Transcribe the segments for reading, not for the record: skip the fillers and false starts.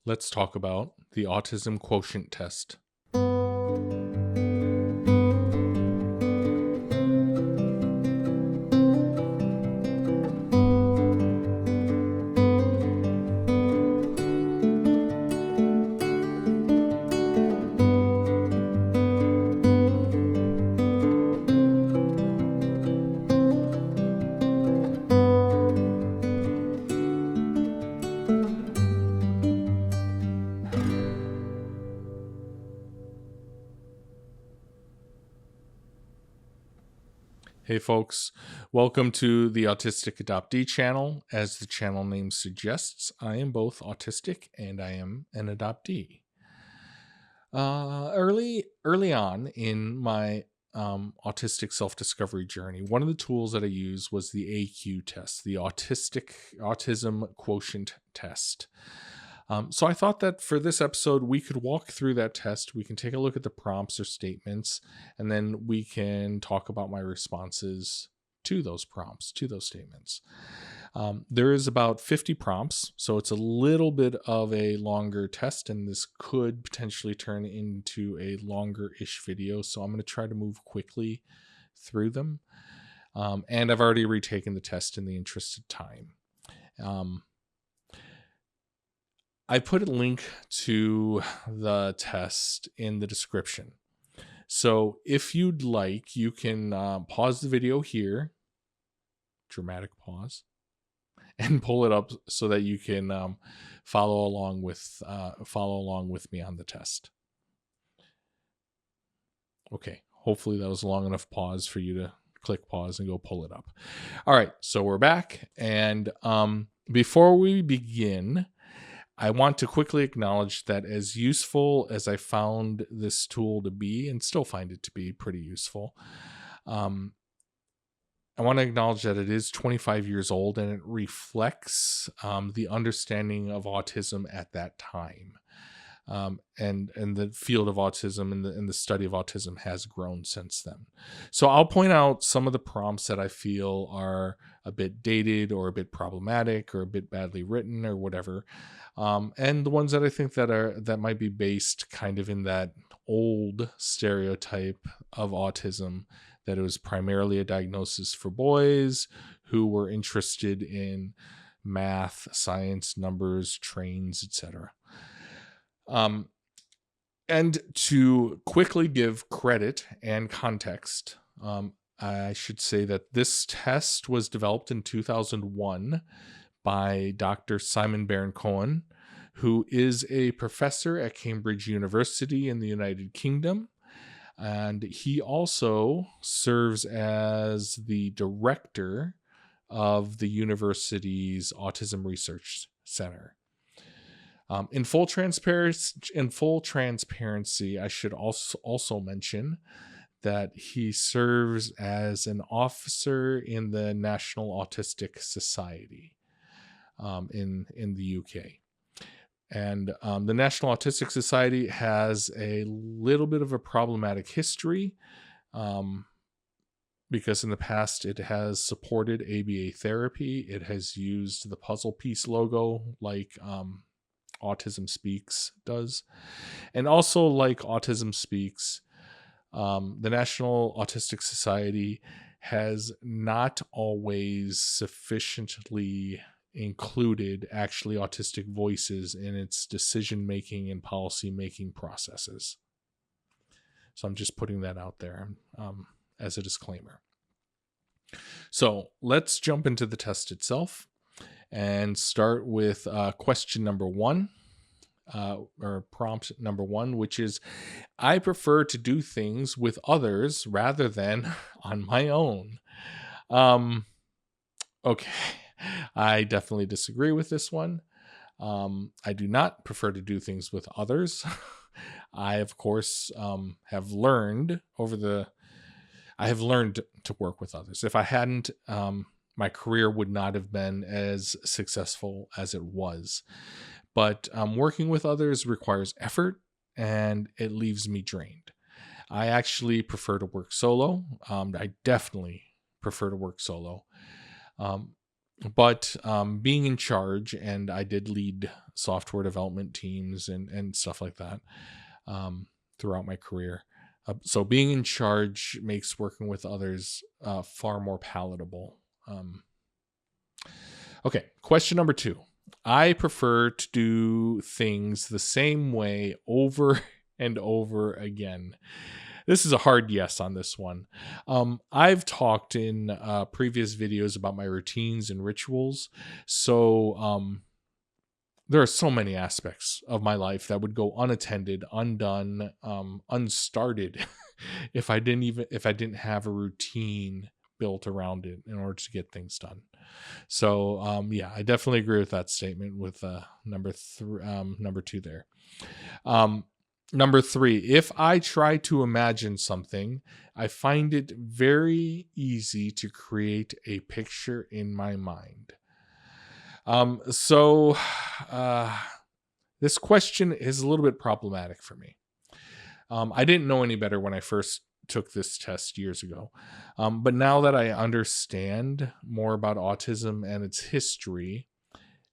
Let's talk about the Autism Quotient Test. Hey folks, welcome to the Autistic Adoptee channel. As the channel name suggests, I am both autistic and I am an adoptee. Early on in my autistic self-discovery journey, one of the tools that I used was the AQ test, the Autism Quotient Test. So I thought that for this episode, we could walk through that test. We can take a look at the prompts or statements, and then we can talk about my responses to those prompts, to those statements. There is about 50 prompts, so it's a little bit of a longer test, and this could potentially turn into a longer-ish video, so I'm going to try to move quickly through them. And I've already retaken the test in the interest of time. I put a link to the test in the description. So if you'd like, you can pause the video here, dramatic pause, and pull it up so that you can follow along with me on the test. Okay, hopefully that was a long enough pause for you to click pause and go pull it up. All right, so we're back, and before we begin, I want to quickly acknowledge that as useful as I found this tool to be, and still find it to be pretty useful, I want to acknowledge that it is 25 years old and it reflects the understanding of autism at that time. And the field of autism and the study of autism has grown since then. So I'll point out some of the prompts that I feel are a bit dated or a bit problematic or a bit badly written or whatever. And the ones that I think that might be based kind of in that old stereotype of autism, that it was primarily a diagnosis for boys who were interested in math, science, numbers, trains, etc. And to quickly give credit and context, I should say that this test was developed in 2001 by Dr. Simon Baron-Cohen, who is a professor at Cambridge University in the United Kingdom. And he also serves as the director of the university's Autism Research Center. In full transparency, I should also mention that he serves as an officer in the National Autistic Society in the UK. And the National Autistic Society has a little bit of a problematic history because in the past it has supported ABA therapy. It has used the puzzle piece logo like Autism Speaks does. And also like Autism Speaks, the National Autistic Society has not always sufficiently included actually autistic voices in its decision-making and policy-making processes. So I'm just putting that out there as a disclaimer. So let's jump into the test itself and start with question number 1, or prompt number 1, which is, I prefer to do things with others rather than on my own. Okay. I definitely disagree with this one. I do not prefer to do things with others. I, of course, have learned to work with others. If I hadn't, my career would not have been as successful as it was. But working with others requires effort and it leaves me drained. I actually prefer to work solo. I definitely prefer to work solo. But being in charge, and I did lead software development teams and stuff like that throughout my career. So being in charge makes working with others far more palatable. Okay, question number 2. I prefer to do things the same way over and over again. This is a hard yes on this one. I've talked in previous videos about my routines and rituals. So there are so many aspects of my life that would go unattended, undone, unstarted if I didn't have a routine built around it in order to get things done. So yeah, I definitely agree with that statement with number 2 there. Number 3, if I try to imagine something, I find it very easy to create a picture in my mind. So this question is a little bit problematic for me. I didn't know any better when I first took this test years ago. But now that I understand more about autism and its history,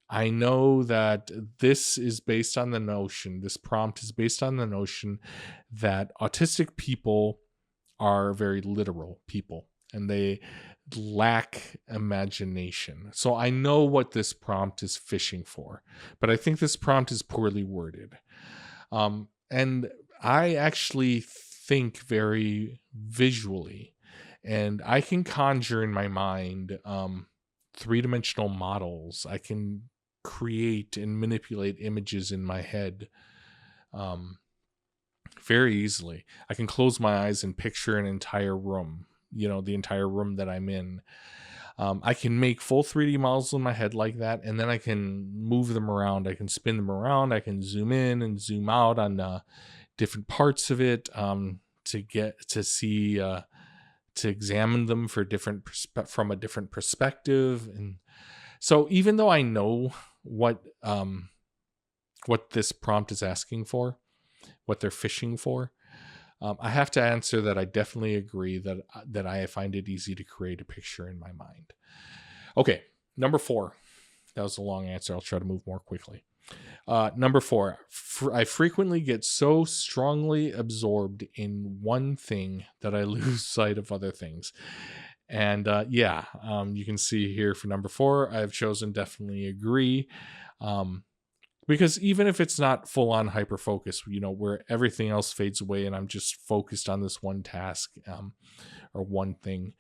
I know that this prompt is based on the notion that autistic people are very literal people and they lack imagination. So I know what this prompt is fishing for, but I think this prompt is poorly worded. And I actually think very visually, and I can conjure in my mind 3-dimensional models. I can create and manipulate images in my head very easily. I can close my eyes and picture an entire room, the entire room that I'm in. I can make full 3D models in my head like that, and then I can move them around. I can spin them around. I can zoom in and zoom out on different parts of it to get to see, to examine them from a different perspective. And so even though I know what this prompt is asking for, what they're fishing for, I have to answer that I definitely agree that I find it easy to create a picture in my mind. Okay, number 4. That was a long answer. I'll try to move more quickly. Number 4, I frequently get so strongly absorbed in one thing that I lose sight of other things. And you can see here for number 4, I've chosen definitely agree. Because even if it's not full on hyper focus, where everything else fades away and I'm just focused on this one task or one thing,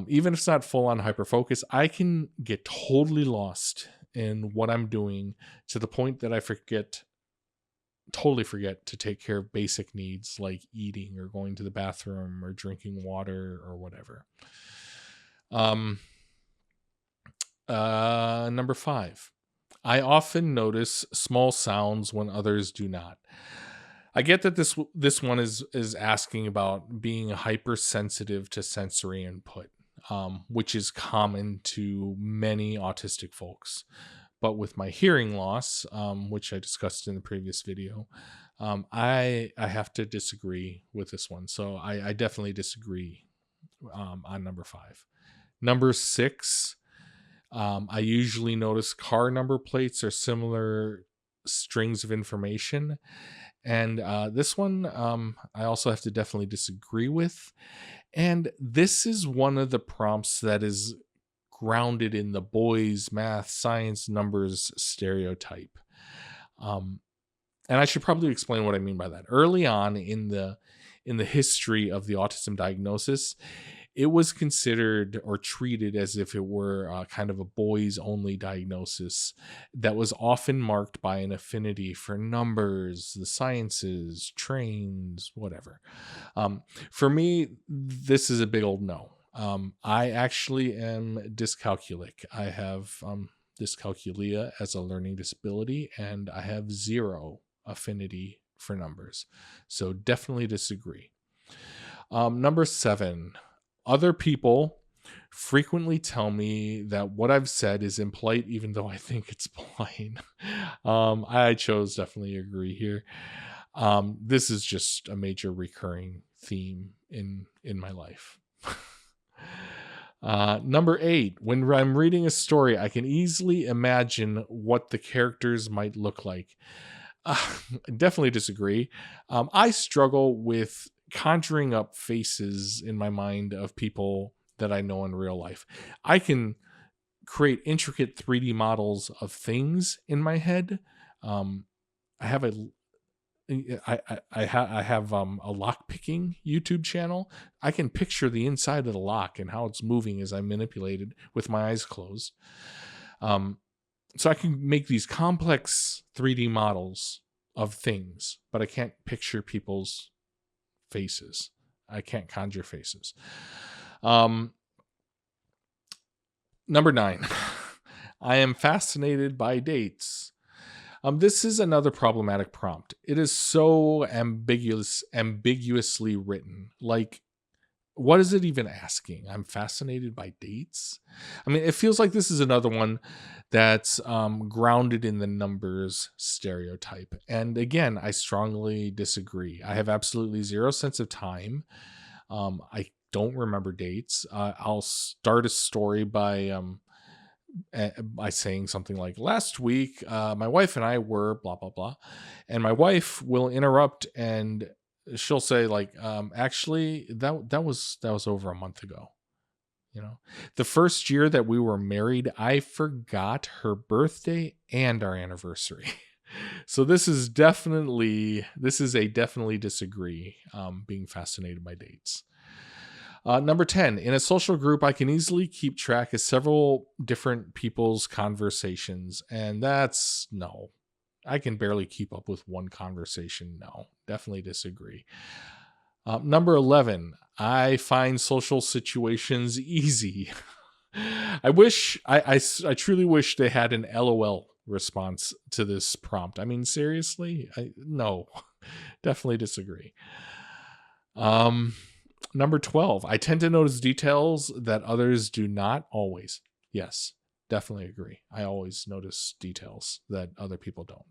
even if it's not full on hyper focus, I can get totally lost in what I'm doing to the point that I totally forget to take care of basic needs like eating or going to the bathroom or drinking water or whatever. Number 5. I often notice small sounds when others do not. I get that this one is asking about being hypersensitive to sensory input, which is common to many autistic folks. But with my hearing loss, which I discussed in the previous video, I have to disagree with this one. So I definitely disagree on number 5. Number 6. I usually notice car number plates or similar strings of information. And this one, I also have to definitely disagree with. And this is one of the prompts that is grounded in the boys, math, science, numbers stereotype. And I should probably explain what I mean by that. Early on in the history of the autism diagnosis, it was considered or treated as if it were kind of a boys only diagnosis that was often marked by an affinity for numbers, the sciences, trains, whatever. For me, this is a big old no. I actually am dyscalculic. I have dyscalculia as a learning disability, and I have 0 affinity for numbers. So definitely disagree. Number 7. Other people frequently tell me that what I've said is impolite, even though I think it's polite. I chose definitely agree here. This is just a major recurring theme in my life. Number 8, when I'm reading a story, I can easily imagine what the characters might look like. Uh, Definitely disagree. I struggle with conjuring up faces in my mind of people that I know in real life. I can create intricate 3D models of things in my head. Um, I have a I have a lock picking YouTube channel. I can picture the inside of the lock and how it's moving as I manipulate it with my eyes closed. Um, so I can make these complex 3D models of things, but I can't picture people's faces. I can't conjure faces. Um, Number 9, I am fascinated by dates. This is another problematic prompt. It is so ambiguously written. Like, what is it even asking? I'm fascinated by dates. I mean, it feels like this is another one that's grounded in the numbers stereotype. And again, I strongly disagree. I have absolutely zero sense of time. I don't remember dates. I'll start a story by saying something like, last week my wife and I were blah blah blah, and my wife will interrupt and she'll say like, actually that was over a month ago. The first year that we were married, I forgot her birthday and our anniversary. So this is a definitely disagree. Being fascinated by dates. Number 10, in a social group, I can easily keep track of several different people's conversations. And that's no. I can barely keep up with one conversation. No, definitely disagree. Number 11, I find social situations easy. I truly wish they had an LOL response to this prompt. I mean, seriously? No, definitely disagree. Number 12, I tend to notice details that others do not always. Yes, definitely agree. I always notice details that other people don't.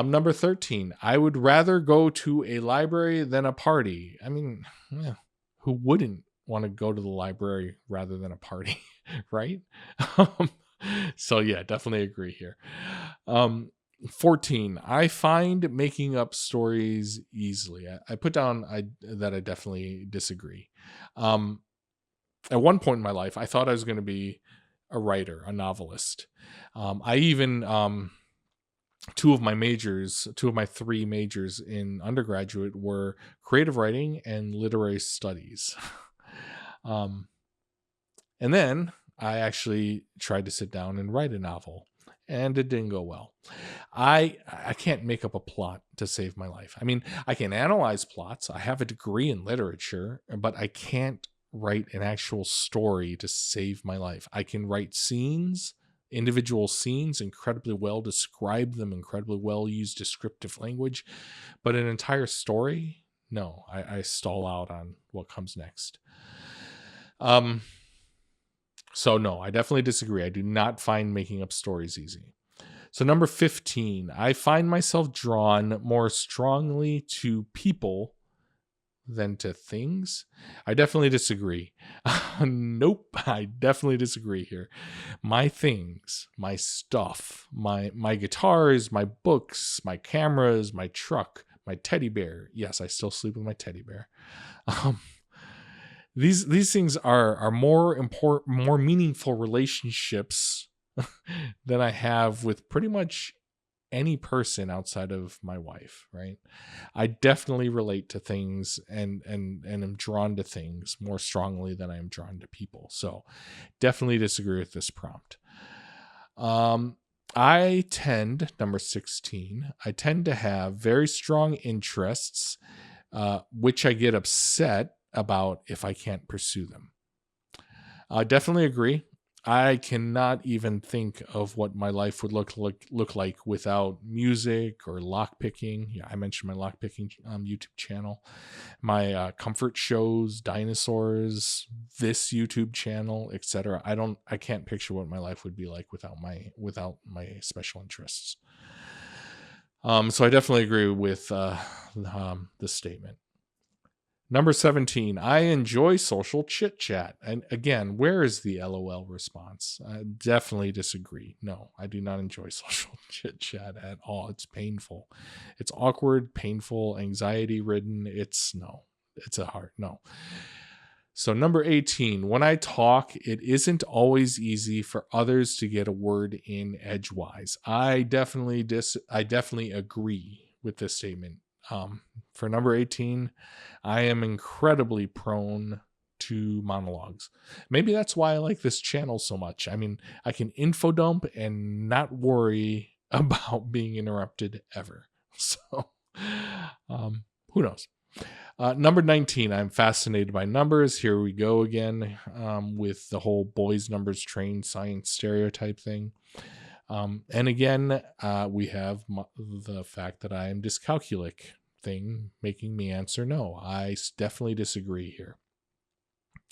Number 13, I would rather go to a library than a party. I mean, yeah, who wouldn't want to go to the library rather than a party, right? So yeah, definitely agree here. 14, I find making up stories easily. I put down that I definitely disagree. At one point in my life, I thought I was going to be a writer, a novelist. I even two of my three majors in undergraduate were creative writing and literary studies. And then I actually tried to sit down and write a novel, and it didn't go well. I can't make up a plot to save my life. I mean, I can analyze plots. I have a degree in literature, but I can't write an actual story to save my life. I can write scenes, individual scenes, incredibly well, describe them incredibly well, use descriptive language, but an entire story, no, I stall out on what comes next. So no, I definitely disagree. I do not find making up stories easy. So number 15, I find myself drawn more strongly to people than to things. I definitely disagree. Nope, I definitely disagree here. My things, my stuff, my guitars, my books, my cameras, my truck, my teddy bear. Yes, I still sleep with my teddy bear. These things are more important, more meaningful relationships than I have with pretty much any person outside of my wife, right? I definitely relate to things and am drawn to things more strongly than I am drawn to people. So definitely disagree with this prompt. Number 16, I tend to have very strong interests, which I get upset about if I can't pursue them. I definitely agree. I cannot even think of what my life would look like without music or lockpicking. Yeah, I mentioned my lockpicking YouTube channel, my comfort shows, dinosaurs, this YouTube channel, etc. I can't picture what my life would be like without my special interests. So I definitely agree with this statement. Number 17, I enjoy social chit chat. And again, where is the LOL response? I definitely disagree. No, I do not enjoy social chit chat at all. It's painful. It's awkward, painful, anxiety ridden. It's a hard no. So number 18, when I talk, it isn't always easy for others to get a word in edgewise. I definitely agree with this statement. For number 18, I am incredibly prone to monologues. Maybe that's why I like this channel so much. I mean, I can info dump and not worry about being interrupted ever. So, who knows? Number 19, I'm fascinated by numbers. Here we go again with the whole boys numbers trained science stereotype thing. And again, we have the fact that I am dyscalculic thing making me answer no. I definitely disagree here.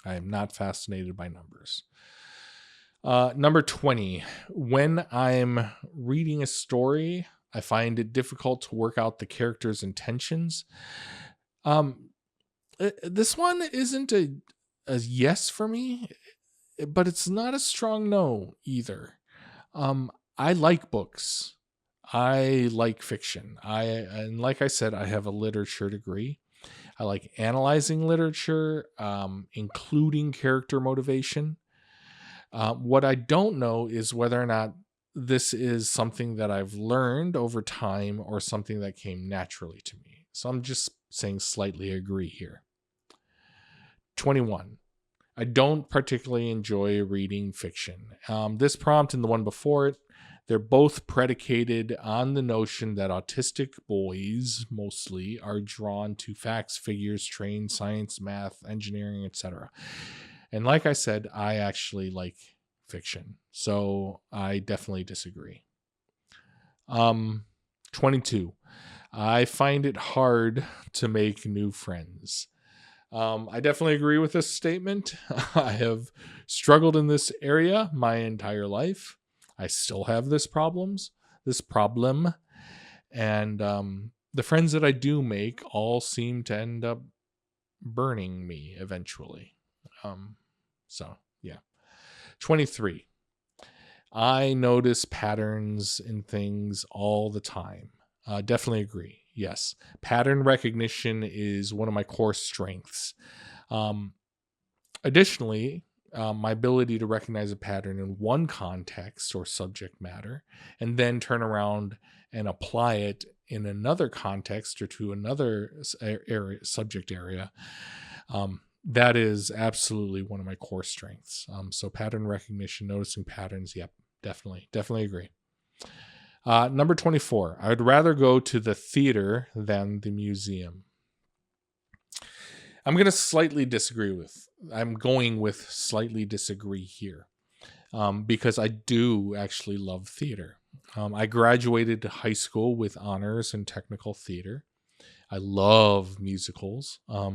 I am not fascinated by numbers. Number 20, when I'm reading a story, I find it difficult to work out the character's intentions. This one isn't a yes for me, but it's not a strong no either. I like books. I like fiction. And like I said, I have a literature degree. I like analyzing literature, including character motivation. What I don't know is whether or not this is something that I've learned over time or something that came naturally to me. So I'm just saying slightly agree here. 21. I don't particularly enjoy reading fiction. This prompt and the one before it, they're both predicated on the notion that autistic boys mostly are drawn to facts, figures, trained science, math, engineering, etc. And like I said, I actually like fiction. So I definitely disagree. 22. I find it hard to make new friends. I definitely agree with this statement. I have struggled in this area my entire life. I still have this problem. And the friends that I do make all seem to end up burning me eventually. So, yeah. 23. I notice patterns in things all the time. Definitely agree. Yes. Pattern recognition is one of my core strengths. Additionally, my ability to recognize a pattern in one context or subject matter and then turn around and apply it in another context or to another subject area, that is absolutely one of my core strengths. So pattern recognition, noticing patterns, yep, definitely agree. Number 24, I would rather go to the theater than the museum. I'm going with slightly disagree here because I do actually love theater. I graduated high school with honors in technical theater. I love musicals. But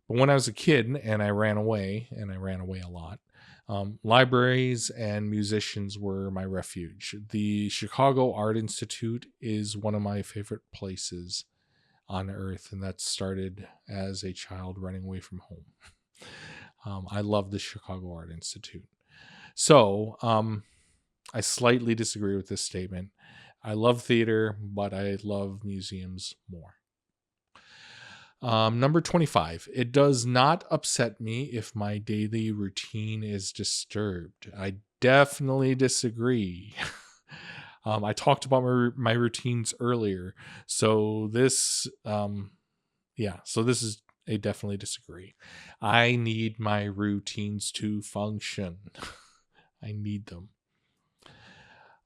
when I was a kid and I ran away a lot, libraries and musicians were my refuge. The Chicago Art Institute is one of my favorite places on earth, and that started as a child running away from home. I love the Chicago Art Institute. So I slightly disagree with this statement. I love theater, but I love museums more. Number 25. It does not upset me if my daily routine is disturbed. I definitely disagree. I talked about my routines earlier. So this, so this is a definitely disagree. I need my routines to function. I need them.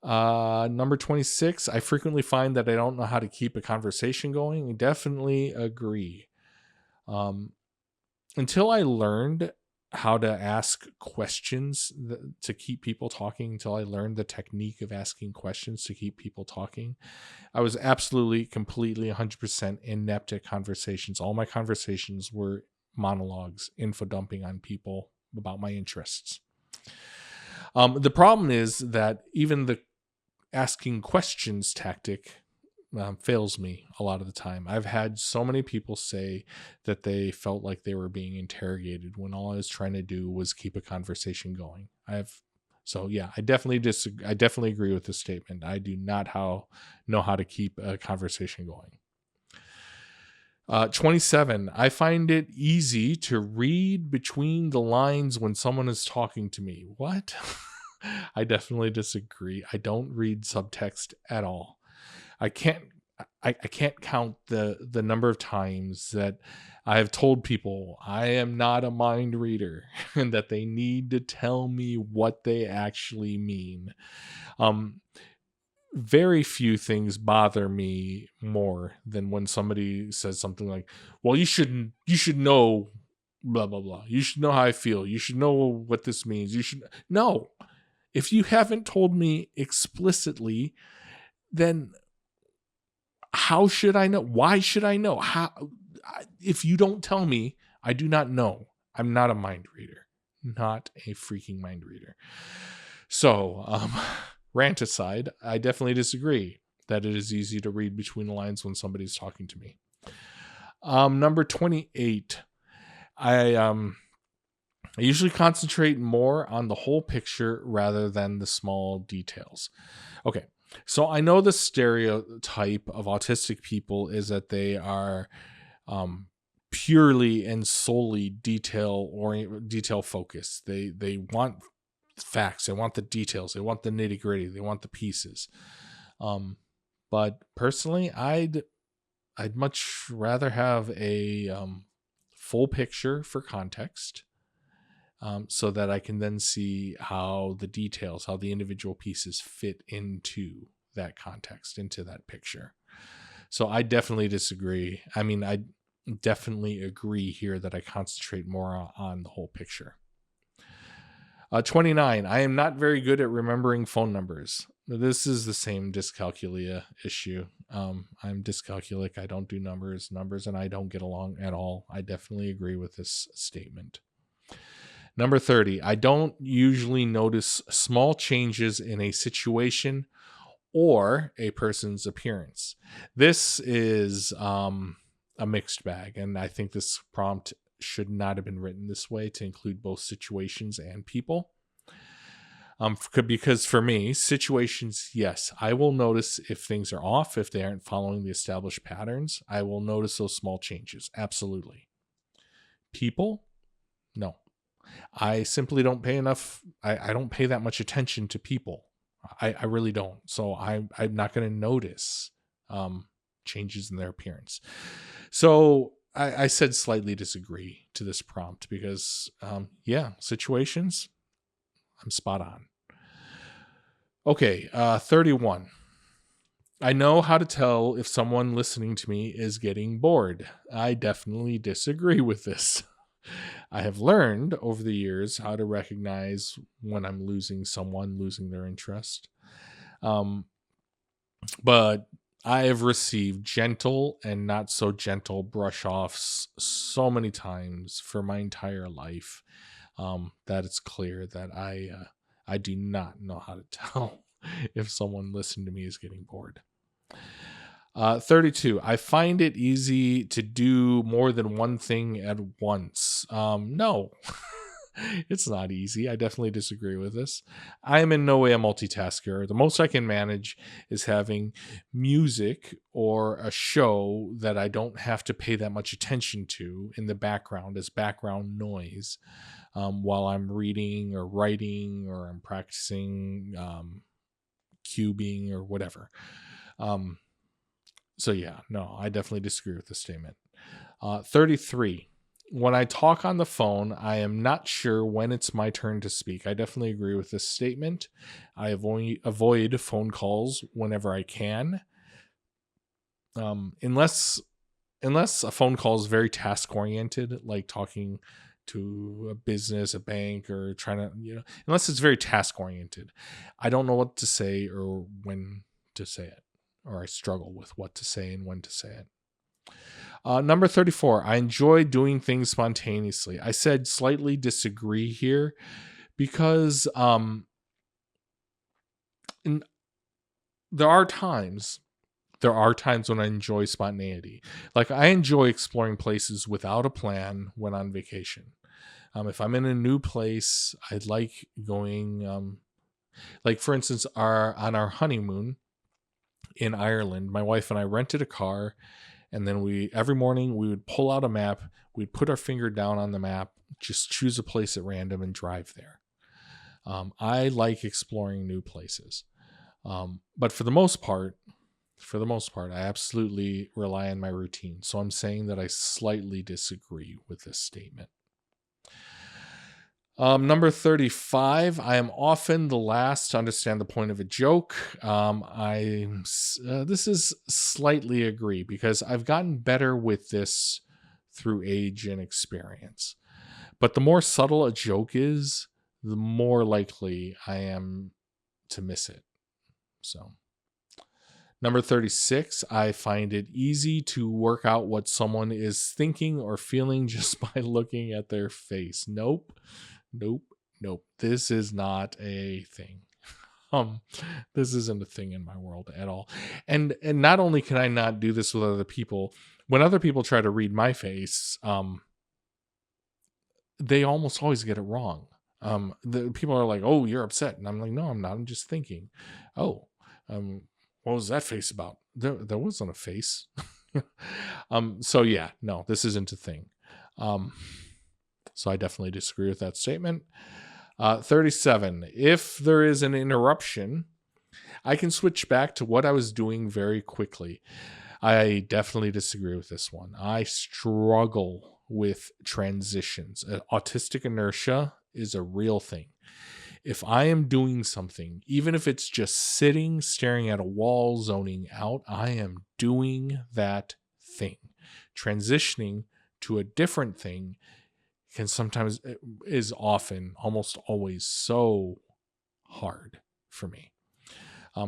Number 26, I frequently find that I don't know how to keep a conversation going. I definitely agree. Until I learned how to ask questions to keep people talking, until I learned the technique of asking questions to keep people talking, I was absolutely, completely, 100% inept at conversations. All my conversations were monologues, info dumping on people about my interests. The problem is that even the asking questions tactic fails me a lot of the time. I've had so many people say that they felt like they were being interrogated when all I was trying to do was keep a conversation going. So yeah, I definitely disagree. I definitely agree with this statement. I do not know how to keep a conversation going. 27. I find it easy to read between the lines when someone is talking to me. What? I definitely disagree. I don't read subtext at all. I can't count the number of times that I have told people I am not a mind reader and that they need to tell me what they actually mean. Very few things bother me more than when somebody says something like, well, you should know blah blah blah. You should know how I feel. You should know what this means. You should no. If you haven't told me explicitly, then how should I know? Why should I know? If you don't tell me, I do not know. I'm not a mind reader. Not a freaking mind reader. So, rant aside, I definitely disagree that it is easy to read between the lines when somebody's talking to me. Number 28. I usually concentrate more on the whole picture rather than the small details. Okay. So I know the stereotype of autistic people is that they are purely and solely detail focused. They want facts, they want the details, they want the nitty gritty, they want the pieces. But personally, I'd much rather have a full picture for context. So that I can then see how the details, how the individual pieces fit into that context, into that picture. So I definitely disagree. I mean, I definitely agree here that I concentrate more on the whole picture. 29. I am not very good at remembering phone numbers. This is the same dyscalculia issue. I'm dyscalculic. I don't do numbers and I don't get along at all. I definitely agree with this statement. Number 30, I don't usually notice small changes in a situation or a person's appearance. This is a mixed bag, and I think this prompt should not have been written this way to include both situations and people. Because for me, situations, yes, I will notice if things are off, if they aren't following the established patterns. I will notice those small changes, absolutely. People, no. I simply don't pay enough. I don't pay that much attention to people. I really don't. So I'm not going to notice changes in their appearance. So I said slightly disagree to this prompt because, situations, I'm spot on. Okay, 31. I know how to tell if someone listening to me is getting bored. I definitely disagree with this. I have learned over the years how to recognize when I'm losing their interest. But I have received gentle and not so gentle brush offs so many times for my entire life that it's clear that I do not know how to tell if someone listening to me is getting bored. 32. I find it easy to do more than one thing at once. No, it's not easy. I definitely disagree with this. I am in no way a multitasker. The most I can manage is having music or a show that I don't have to pay that much attention to in the background as background noise while I'm reading or writing or I'm practicing cubing or whatever. So yeah, no, I definitely disagree with this statement. 33. When I talk on the phone, I am not sure when it's my turn to speak. I definitely agree with this statement. I avoid phone calls whenever I can. Unless a phone call is very task oriented, like talking to a business, a bank, or trying to, unless it's very task oriented, I don't know what to say or when to say it. Or I struggle with what to say and when to say it. Number 34, I enjoy doing things spontaneously. I said slightly disagree here because there are times there are times when I enjoy spontaneity. Like I enjoy exploring places without a plan when on vacation. If I'm in a new place, I like going, like for instance, on our honeymoon in Ireland, my wife and I rented a car, and then every morning we would pull out a map, we'd put our finger down on the map, just choose a place at random and drive there. I like exploring new places. But for the most part, I absolutely rely on my routine. So I'm saying that I slightly disagree with this statement. Number 35, I am often the last to understand the point of a joke. This is slightly agree because I've gotten better with this through age and experience. But the more subtle a joke is, the more likely I am to miss it. So, number 36, I find it easy to work out what someone is thinking or feeling just by looking at their face. Nope. This is not a thing. This isn't a thing in my world at all. And not only can I not do this with other people, when other people try to read my face, they almost always get it wrong. The people are like, "Oh, you're upset," and I'm like, "No, I'm not. I'm just thinking." Oh, what was that face about? There wasn't a face. So yeah, no, this isn't a thing. So I definitely disagree with that statement. 37. If there is an interruption, I can switch back to what I was doing very quickly. I definitely disagree with this one. I struggle with transitions. Autistic inertia is a real thing. If I am doing something, even if it's just sitting, staring at a wall, zoning out, I am doing that thing. Transitioning to a different thing is often, almost always so hard for me.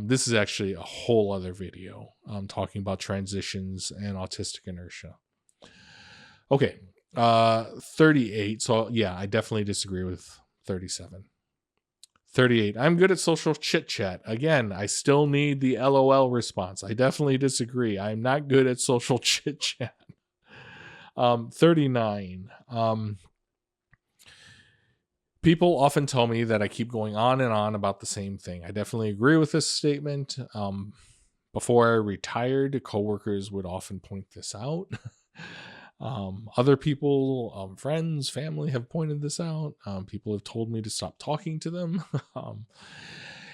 This is actually a whole other video talking about transitions and autistic inertia. Okay, 38. So yeah, I definitely disagree with 37. 38. I'm good at social chit chat. Again, I still need the LOL response. I definitely disagree. I'm not good at social chit chat. 39. People often tell me that I keep going on and on about the same thing. I definitely agree with this statement. Before I retired, coworkers would often point this out. Other people, friends, family have pointed this out. People have told me to stop talking to them.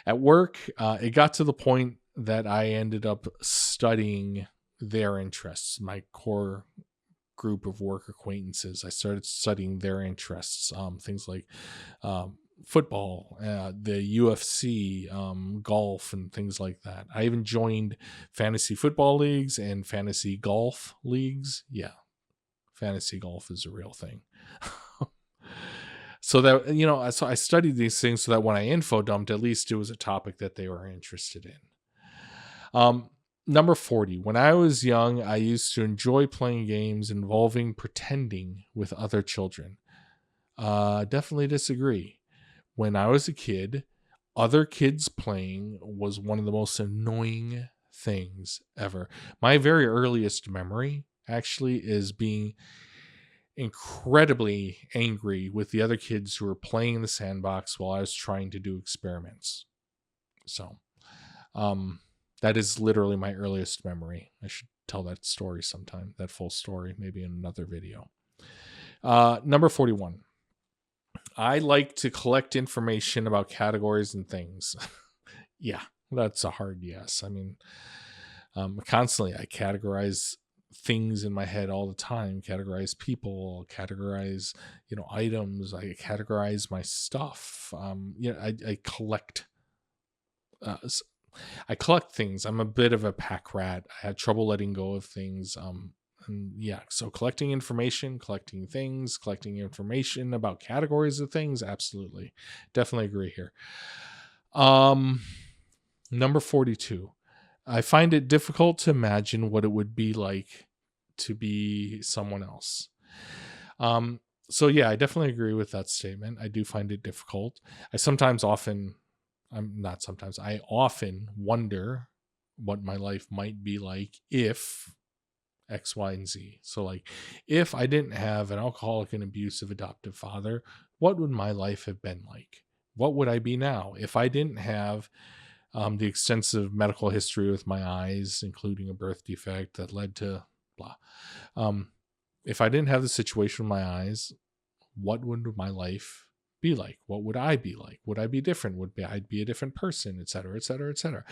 At work, it got to the point that I ended up studying their interests, my core group of work acquaintances. I started studying their interests, things like football, the UFC, golf, and things like that. I even joined fantasy football leagues and fantasy golf leagues. Yeah, fantasy golf is a real thing. So that, so I studied these things so that when I info dumped, at least it was a topic that they were interested in. Number 40. When I was young, I used to enjoy playing games involving pretending with other children. Definitely disagree. When I was a kid, other kids playing was one of the most annoying things ever. My very earliest memory actually is being incredibly angry with the other kids who were playing in the sandbox while I was trying to do experiments. So, that is literally my earliest memory. I should tell that story sometime, that full story, maybe in another video. Number 41. I like to collect information about categories and things. Yeah, that's a hard yes. I mean, constantly I categorize things in my head all the time, categorize people, categorize, items. I categorize my stuff. I collect I collect things. I'm a bit of a pack rat. I had trouble letting go of things. So collecting information, collecting things, collecting information about categories of things. Absolutely. Definitely agree here. Number 42. I find it difficult to imagine what it would be like to be someone else. So yeah, I definitely agree with that statement. I do find it difficult. I often wonder what my life might be like if X, Y, and Z. So like, if I didn't have an alcoholic and abusive adoptive father, what would my life have been like? What would I be now? If I didn't have the extensive medical history with my eyes, including a birth defect that led to blah. If I didn't have the situation with my eyes, what would my life be like? What would I be like? Would I be different? Would I be a different person, et cetera, et cetera, et cetera?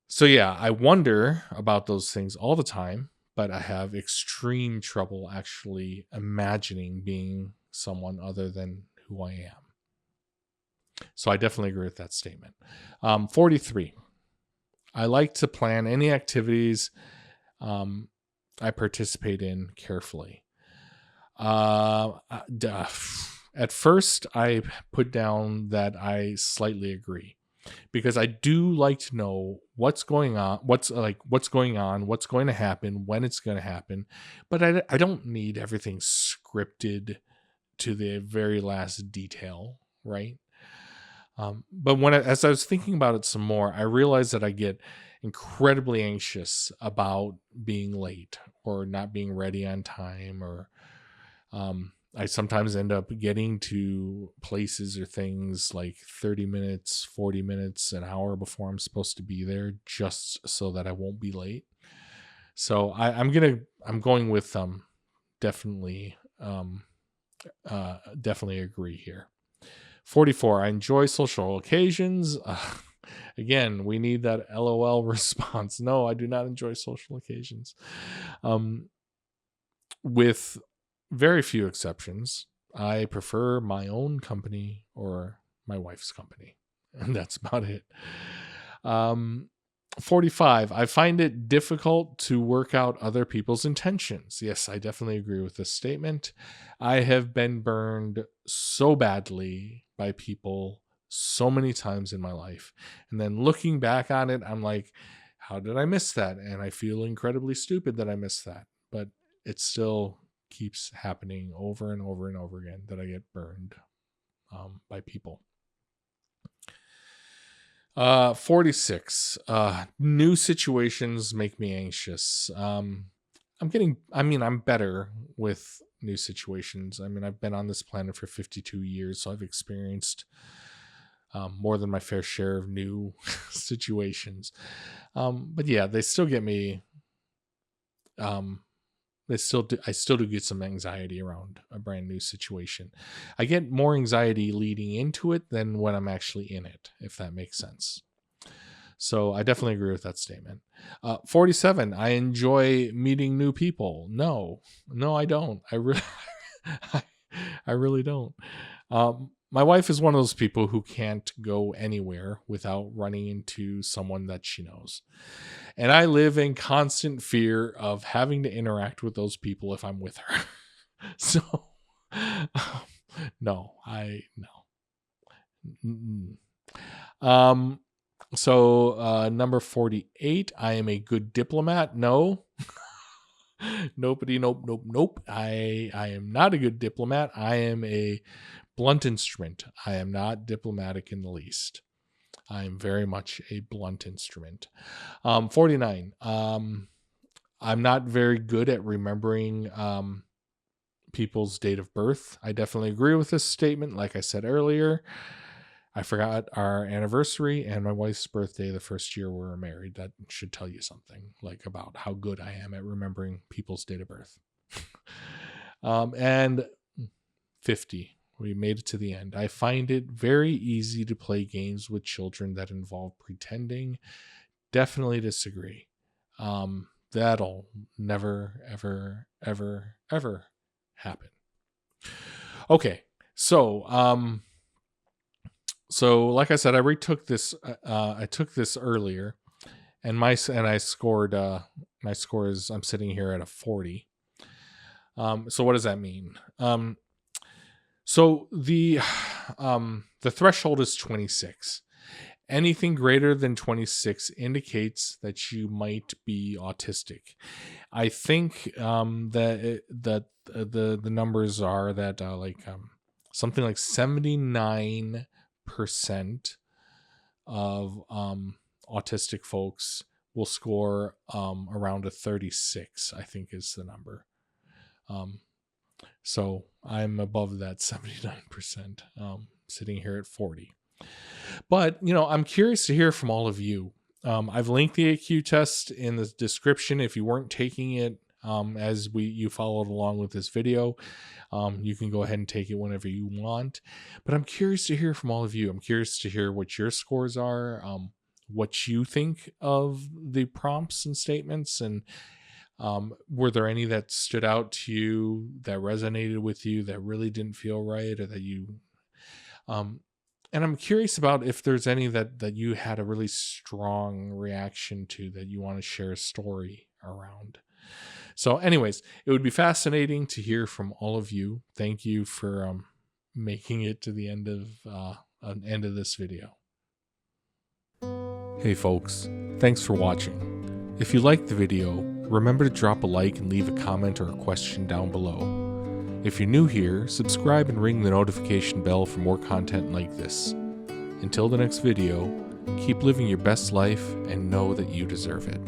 So yeah, I wonder about those things all the time, but I have extreme trouble actually imagining being someone other than who I am. So I definitely agree with that statement. 43. I like to plan any activities I participate in carefully. At first, I put down that I slightly agree, because I do like to know what's going on, what's going to happen, when it's going to happen. But I don't need everything scripted to the very last detail, right? But as I was thinking about it some more, I realized that I get incredibly anxious about being late or not being ready on time, or I sometimes end up getting to places or things like 30 minutes, 40 minutes, an hour before I'm supposed to be there, just so that I won't be late. So I'm going with definitely agree here. 44. I enjoy social occasions. Again, we need that LOL response. No, I do not enjoy social occasions. With very few exceptions, I prefer my own company or my wife's company. And that's about it. 45. I find it difficult to work out other people's intentions. Yes, I definitely agree with this statement. I have been burned so badly by people so many times in my life. And then looking back on it, I'm like, how did I miss that? And I feel incredibly stupid that I missed that. But it still keeps happening over and over and over again that I get burned by people. 46. New situations make me anxious. I'm better with new situations. I mean, I've been on this planet for 52 years, so I've experienced more than my fair share of new situations. But yeah, they still get me. I still do get some anxiety around a brand new situation. I get more anxiety leading into it than when I'm actually in it, if that makes sense. So I definitely agree with that statement. 47. I enjoy meeting new people. No, I don't. I really don't. My wife is one of those people who can't go anywhere without running into someone that she knows. And I live in constant fear of having to interact with those people if I'm with her. So, no. Number 48, I am a good diplomat. No. Nope. I am not a good diplomat. I am a blunt instrument. I am not diplomatic in the least. I am very much a blunt instrument. 49. I'm not very good at remembering people's date of birth. I definitely agree with this statement. Like I said earlier, I forgot our anniversary and my wife's birthday the first year we were married. That should tell you something, like, about how good I am at remembering people's date of birth. And 50. We made it to the end. I find it very easy to play games with children that involve pretending. Definitely disagree. That'll never, ever, ever, ever happen. Okay. So like I said, I retook this. I took this earlier, and I scored. My score is, I'm sitting here at a 40. So what does that mean? So the threshold is 26. Anything greater than 26 indicates that you might be autistic. I think that the numbers are that something like 79% of autistic folks will score around a 36, I think is the number. So I'm above that 79%, sitting here at 40. But, I'm curious to hear from all of you. I've linked the AQ test in the description. If you weren't taking it as you followed along with this video, you can go ahead and take it whenever you want. But I'm curious to hear from all of you. I'm curious to hear what your scores are, what you think of the prompts and statements, and were there any that stood out to you, that resonated with you, that really didn't feel right, or that you and I'm curious about if there's any that you had a really strong reaction to, that you want to share a story around. So anyways, it would be fascinating to hear from all of you. Thank you for making it to the end of this video. Hey folks, thanks for watching. If you liked the video, remember to drop a like and leave a comment or a question down below. If you're new here, subscribe and ring the notification bell for more content like this. Until the next video, keep living your best life and know that you deserve it.